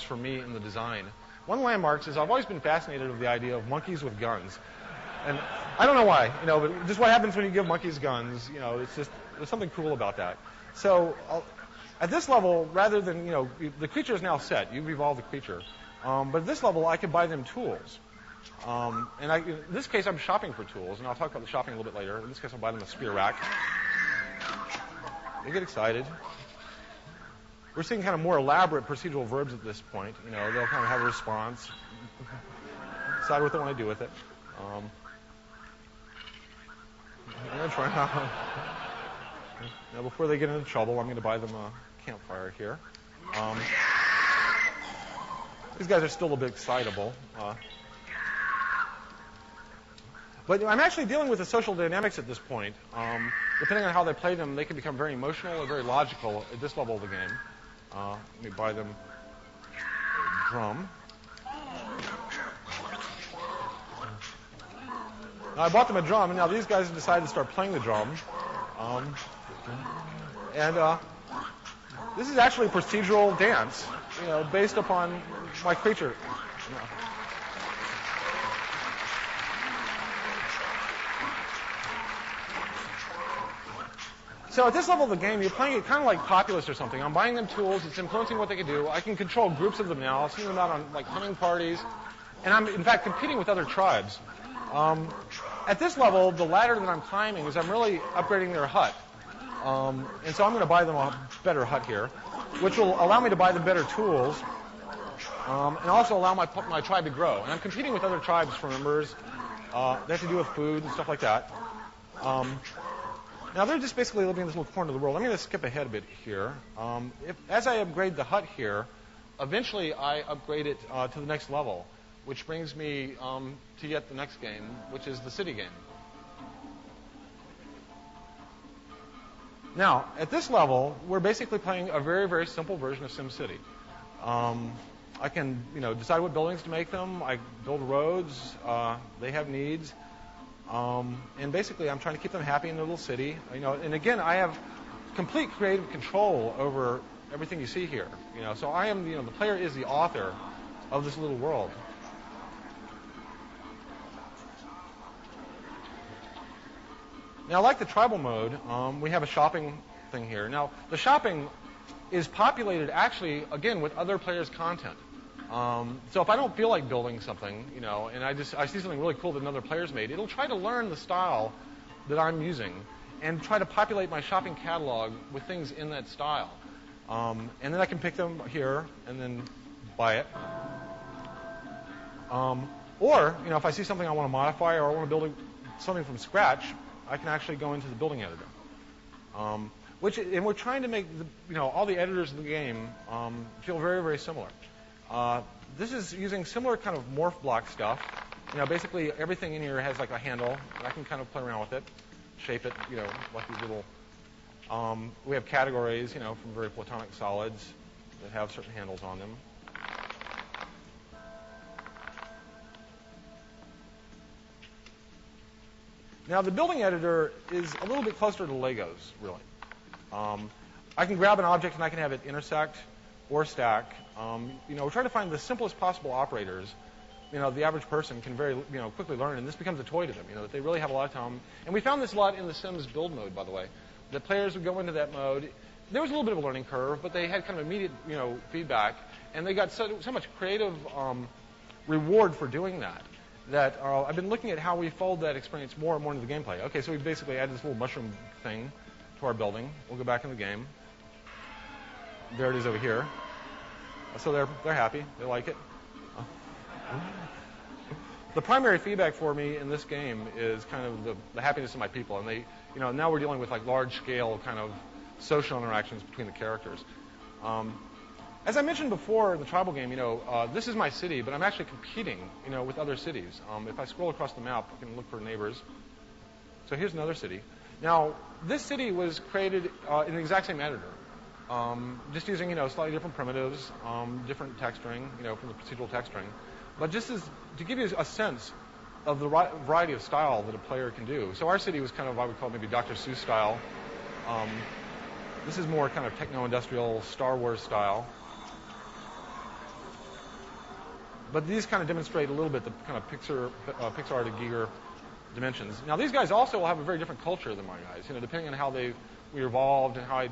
for me in the design. One of the landmarks is I've always been fascinated with the idea of monkeys with guns. And I don't know why, but just what happens when you give monkeys guns, it's just, there's something cool about that. So at this level, rather than, the creature is now set. You've evolved the creature. But at this level, I can buy them tools. And in this case, I'm shopping for tools, and I'll talk about the shopping a little bit later. In this case, I'll buy them a spear rack. They get excited. We're seeing kind of more elaborate procedural verbs at this point. They'll kind of have a response, decide what they want to do with it. I'm going to try now, before they get into trouble, I'm going to buy them a campfire here. These guys are still a bit excitable. But I'm actually dealing with the social dynamics at this point. Depending on how they play them, they can become very emotional or very logical at this level of the game. Let me buy them a drum. Now, I bought them a drum, and now these guys have decided to start playing the drum. This is actually a procedural dance, based upon my creature. So at this level of the game, you're playing it kind of like Populous or something. I'm buying them tools. It's influencing what they can do. I can control groups of them now. I've seen them out on hunting parties. And I'm, in fact, competing with other tribes. At this level, the ladder that I'm climbing is I'm really upgrading their hut. And so I'm going to buy them a better hut here, which will allow me to buy them better tools and also allow my tribe to grow. And I'm competing with other tribes for members. They have to do with food and stuff like that. Now, they're just basically living in this little corner of the world. I'm going to skip ahead a bit here. As I upgrade the hut here, eventually I upgrade it to the next level, which brings me to yet the next game, which is the city game. Now, at this level, we're basically playing a very, very simple version of SimCity. I can, decide what buildings to make them. I build roads. They have needs. And basically, I'm trying to keep them happy in their little city. And again, I have complete creative control over everything you see here. So I am, the player is the author of this little world. Now, like the tribal mode, we have a shopping thing here. Now, the shopping is populated actually, again, with other players' content. So if I don't feel like building something, and I see something really cool that another player's made, it'll try to learn the style that I'm using and try to populate my shopping catalog with things in that style. And then I can pick them here and then buy it. Or, if I see something I want to modify or I want to build something from scratch, I can actually go into the building editor. And we're trying to make all the editors of the game feel very, very similar. This is using similar kind of morph block stuff. Basically everything in here has like a handle, and I can kind of play around with it, shape it, like these little. We have categories, from very platonic solids that have certain handles on them. Now, the building editor is a little bit closer to Legos, really. I can grab an object and I can have it intersect or stack. We're trying to find the simplest possible operators. The average person can very, quickly learn, and this becomes a toy to them. That they really have a lot of time. And we found this a lot in the Sims build mode, by the way. The players would go into that mode. There was a little bit of a learning curve, but they had kind of immediate, feedback, and they got so much creative reward for doing that. That I've been looking at how we fold that experience more and more into the gameplay. Okay, so we basically added this little mushroom thing to our building. We'll go back in the game. There it is over here. So they're happy. They like it. The primary feedback for me in this game is kind of the happiness of my people, and they, now we're dealing with like large-scale kind of social interactions between the characters. As I mentioned before in the tribal game, this is my city, but I'm actually competing, with other cities. If I scroll across the map, I can look for neighbors. So here's another city. Now, this city was created in the exact same editor, just using, slightly different primitives, different texturing, from the procedural texturing. But just to give you a sense of the variety of style that a player can do. So our city was kind of, I would call maybe Dr. Seuss style. This is more kind of techno-industrial Star Wars style. But these kind of demonstrate a little bit the kind of Pixar to Giger dimensions. Now these guys also will have a very different culture than my guys. Depending on how we evolved and how I